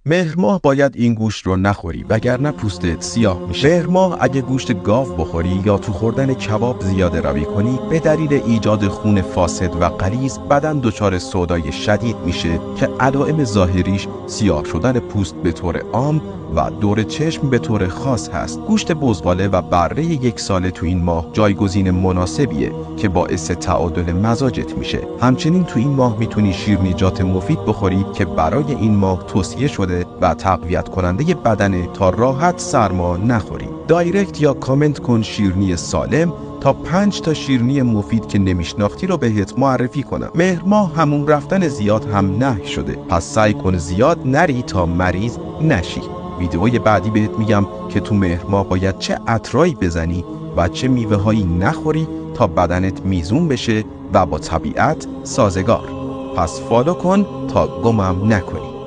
مهر ماه باید این گوشت رو نخوری وگرنه پوستت سیاه میشه. مهر ماه اگه گوشت گاو بخوری یا تو خوردن کباب زیاده روی کنی، به دلیل ایجاد خون فاسد و غلیظ بدن دچار سودای شدید میشه که علائم ظاهریش سیاه شدن پوست به طور عام و دور چشم به طور خاص هست. گوشت بزغاله و بره 1 ساله تو این ماه جایگزین مناسبیه که باعث تعادل مزاجت میشه. همچنین تو این ماه میتونی شیرینیجات مفید بخوری که برای این ماه توصیه شده و تقویت کننده بدنه تا راحت سرما نخوری. دایرکت یا کامنت کن شیرینی سالم تا 5 تا شیرینی مفید که نمیشناختی رو بهت معرفی کنم. مهر ماه همون رفتن زیاد هم نهی شده، پس سعی کن زیاد نری تا مریض نشی. ویدئوی بعدی بهت میگم که تو مهر ماه باید چه عطرایی بزنی و چه میوه هایی نخوری تا بدنت میزون بشه و با طبیعت سازگار. پس فالو کن تا گمم نکنی.